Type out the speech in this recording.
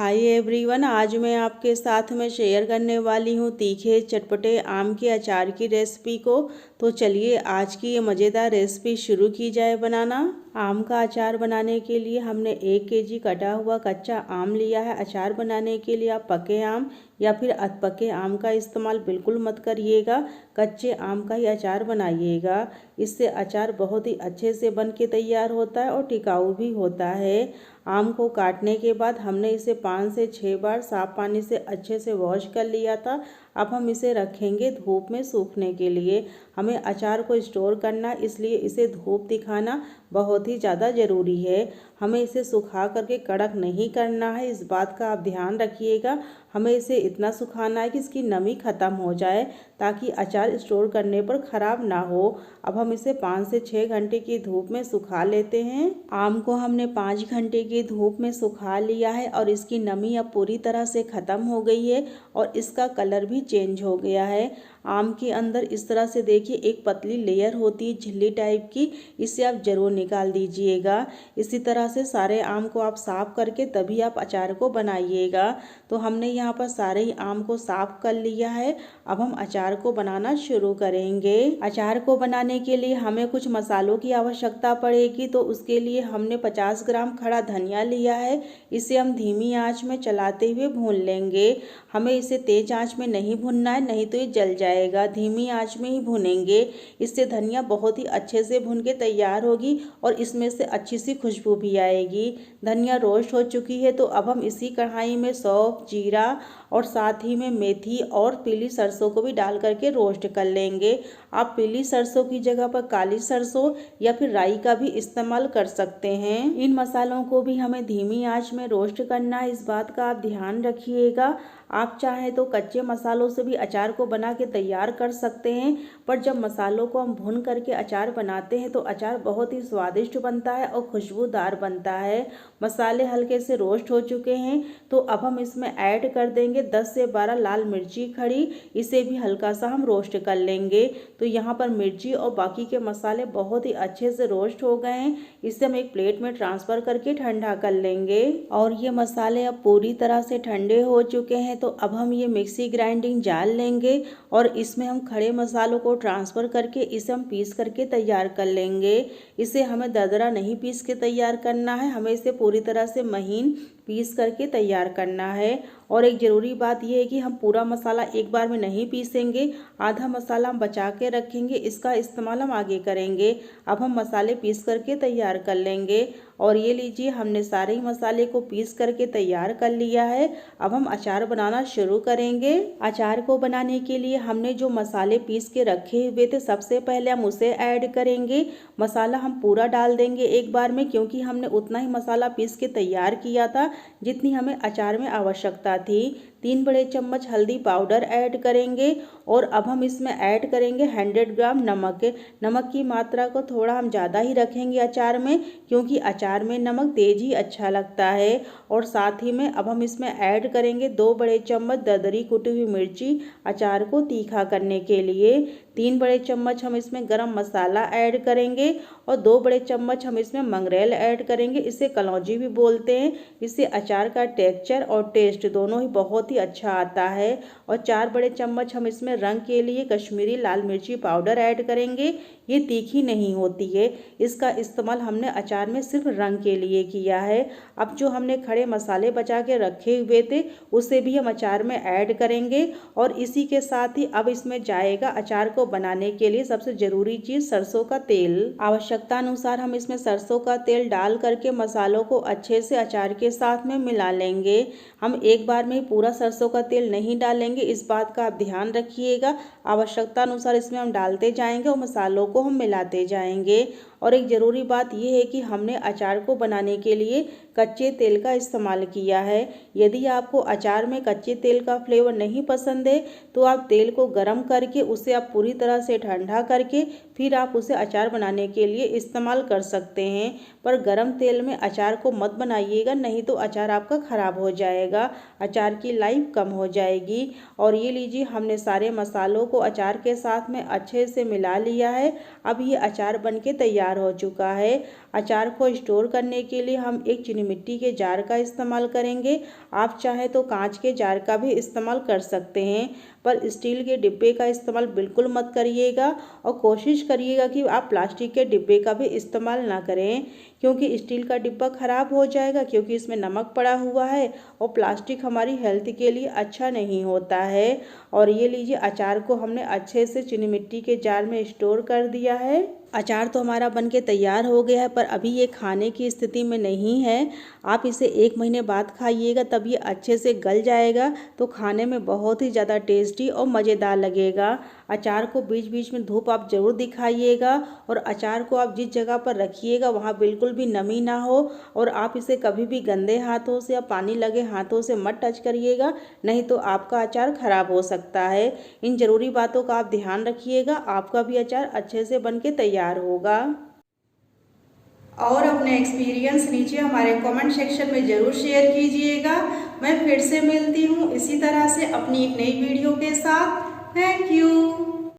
Hi everyone, आज मैं आपके साथ में शेयर करने वाली हूँ तीखे चटपटे आम के अचार की रेसिपी को। तो चलिए आज की ये मज़ेदार रेसिपी शुरू की जाए बनाना। आम का अचार बनाने के लिए हमने 1 केजी कटा हुआ कच्चा आम लिया है। अचार बनाने के लिए आप पके आम या फिर अधपके आम का इस्तेमाल बिल्कुल मत करिएगा, कच्चे आम का ही अचार बनाइएगा। इससे अचार बहुत ही अच्छे से बन के तैयार होता है और टिकाऊ भी होता है। आम को काटने के बाद हमने इसे 5 से 6 बार साफ पानी से अच्छे से वॉश कर लिया था। अब हम इसे रखेंगे धूप में सूखने के लिए। हमें अचार को स्टोर करना, इसलिए इसे धूप दिखाना बहुत ही ज़्यादा ज़रूरी है। हमें इसे सुखा करके कड़क नहीं करना है, इस बात का आप ध्यान रखिएगा। हमें इसे इतना सुखाना है कि इसकी नमी ख़त्म हो जाए, ताकि अचार स्टोर करने पर ख़राब ना हो। अब हम इसे 5 से 6 घंटे की धूप में सुखा लेते हैं। आम को हमने 5 घंटे की धूप में सुखा लिया है और इसकी नमी अब पूरी तरह से ख़त्म हो गई है और इसका कलर भी चेंज हो गया है। आम के अंदर इस तरह से देखिए एक पतली लेयर होती है झिल्ली टाइप की, इसे आप ज़रूर निकाल दीजिएगा। इसी तरह से सारे आम को आप साफ़ करके तभी आप अचार को बनाइएगा। तो हमने यहाँ पर सारे ही आम को साफ़ कर लिया है। अब हम अचार को बनाना शुरू करेंगे। अचार को बनाने के लिए हमें कुछ मसालों की आवश्यकता पड़ेगी। तो उसके लिए हमने 50 ग्राम खड़ा धनिया लिया है। इसे हम धीमी आंच में चलाते हुए भून लेंगे। हमें इसे तेज आंच में नहीं भूनना है, नहीं तो ये जल जाएगा। धीमी आंच में ही भूनेंगे। इससे धनिया बहुत ही अच्छे से भून के तैयार होगी और इसमें से अच्छी सी खुशबू भी आएगी। धनिया रोस्ट हो चुकी है, तो अब हम इसी कढ़ाई में सौंफ, जीरा और साथ ही में मेथी और पीली सरसों को भी डाल करके रोस्ट कर लेंगे। आप पीली सरसों की जगह पर काली सरसों या फिर राई का भी इस्तेमाल कर सकते हैं। इन मसालों को भी हमें धीमी आंच में रोस्ट करना है, इस बात का आप ध्यान रखिएगा। आप चाहें तो कच्चे मसालों से भी अचार को बना के तैयार कर सकते हैं, पर जब मसालों को हम भून करके अचार बनाते हैं तो अचार बहुत ही स्वादिष्ट बनता है और खुशबूदार बनता है। मसाले हल्के से रोस्ट हो चुके हैं, तो अब हम इसमें ऐड कर देंगे 10 से 12 लाल मिर्ची खड़ी। इसे भी हल्का सा हम रोस्ट कर लेंगे। तो यहाँ पर मिर्ची और बाकी के मसाले बहुत ही अच्छे से रोस्ट हो गए हैं। इसे हम एक प्लेट में ट्रांसफ़र करके ठंडा कर लेंगे। और ये मसाले अब पूरी तरह से ठंडे हो चुके हैं, तो अब हम ये मिक्सी ग्राइंडिंग जार लेंगे और इसमें हम खड़े मसालों को ट्रांसफ़र करके इसे हम पीस करके तैयार कर लेंगे। इसे हमें दरदरा नहीं पीस के तैयार करना है, हमें इसे पूरी तरह से महीन पीस करके तैयार करना है। और एक ज़रूरी बात यह है कि हम पूरा मसाला एक बार में नहीं पीसेंगे, आधा मसाला हम बचा के रखेंगे, इसका इस्तेमाल हम आगे करेंगे। अब हम मसाले पीस करके तैयार कर लेंगे। और ये लीजिए, हमने सारे ही मसाले को पीस करके तैयार कर लिया है। अब हम अचार बनाना शुरू करेंगे। अचार को बनाने के लिए हमने जो मसाले पीस के रखे हुए थे, सबसे पहले हम उसे ऐड करेंगे। मसाला हम पूरा डाल देंगे एक बार में, क्योंकि हमने उतना ही मसाला पीस के तैयार किया था जितनी हमें अचार में आवश्यकता थी। 3 बड़े चम्मच हल्दी पाउडर ऐड करेंगे और अब हम इसमें ऐड करेंगे 100 ग्राम नमक। नमक की मात्रा को थोड़ा हम ज़्यादा ही रखेंगे अचार में, क्योंकि अचार में नमक तेज ही अच्छा लगता है। और साथ ही में अब हम इसमें ऐड करेंगे 2 बड़े चम्मच दरदरी कुटी हुई मिर्ची, अचार को तीखा करने के लिए। 3 बड़े चम्मच हम इसमें गरम मसाला ऐड करेंगे और 2 बड़े चम्मच हम इसमें मंगरेल ऐड करेंगे। इसे कलौंजी भी बोलते हैं। इससे अचार का टेक्सचर और टेस्ट दोनों ही बहुत ही अच्छा आता है। और 4 बड़े चम्मच हम इसमें रंग के लिए कश्मीरी लाल मिर्ची पाउडर ऐड करेंगे। ये तीखी नहीं होती है, इसका इस्तेमाल हमने अचार में सिर्फ रंग के लिए किया है। अब जो हमने खड़े मसाले बचा के रखे हुए थे, उसे भी हम अचार में ऐड करेंगे। और इसी के साथ ही अब इसमें जाएगा अचार को बनाने के लिए सबसे ज़रूरी चीज़ सरसों का तेल। आवश्यकता अनुसार हम इसमें सरसों का तेल डाल करके मसालों को अच्छे से अचार के साथ में मिला लेंगे। हम एक बार में ही पूरा सरसों का तेल नहीं डालेंगे, इस बात का आप ध्यान रखिएगा। आवश्यकता अनुसार इसमें हम डालते जाएंगे और मसालों को हम मिलाते जाएंगे। और एक ज़रूरी बात यह है कि हमने अचार को बनाने के लिए कच्चे तेल का इस्तेमाल किया है। यदि आपको अचार में कच्चे तेल का फ्लेवर नहीं पसंद है, तो आप तेल को गर्म करके उसे आप पूरी तरह से ठंडा करके फिर आप उसे अचार बनाने के लिए इस्तेमाल कर सकते हैं। पर गरम तेल में अचार को मत बनाइएगा, नहीं तो अचार आपका ख़राब हो जाएगा, अचार की लाइफ कम हो जाएगी। और ये लीजिए, हमने सारे मसालों को अचार के साथ में अच्छे से मिला लिया है। अब ये अचार बन के तैयार हो चुका है। अचार को स्टोर करने के लिए हम एक चीनी मिट्टी के जार का इस्तेमाल करेंगे। आप चाहे तो कांच के जार का भी इस्तेमाल कर सकते हैं, पर स्टील के डिब्बे का इस्तेमाल बिल्कुल मत करिएगा और कोशिश करिएगा कि आप प्लास्टिक के डिब्बे का भी इस्तेमाल ना करें, क्योंकि स्टील का डिब्बा ख़राब हो जाएगा, क्योंकि इसमें नमक पड़ा हुआ है और प्लास्टिक हमारी हेल्थ के लिए अच्छा नहीं होता है। और ये लीजिए, अचार को हमने अच्छे से चीनी मिट्टी के जार में स्टोर कर दिया है। अचार तो हमारा बनके तैयार हो गया है, पर अभी ये खाने की स्थिति में नहीं है। आप इसे 1 महीने बाद खाइएगा, तब ये अच्छे से गल जाएगा, तो खाने में बहुत ही ज़्यादा टेस्टी और मज़ेदार लगेगा। अचार को बीच बीच में धूप आप ज़रूर दिखाइएगा और अचार को आप जिस जगह पर रखिएगा वहाँ बिल्कुल भी नमी ना हो, और आप इसे कभी भी गंदे हाथों से या पानी लगे हाथों से मत टच करिएगा, नहीं तो आपका अचार ख़राब हो सकता है। इन ज़रूरी बातों का आप ध्यान रखिएगा, आपका भी अचार अच्छे से बन के तैयार होगा। और अपने एक्सपीरियंस नीचे हमारे कमेंट सेक्शन में ज़रूर शेयर कीजिएगा। मैं फिर से मिलती हूँ इसी तरह से अपनी एक नई वीडियो के साथ। Thank you.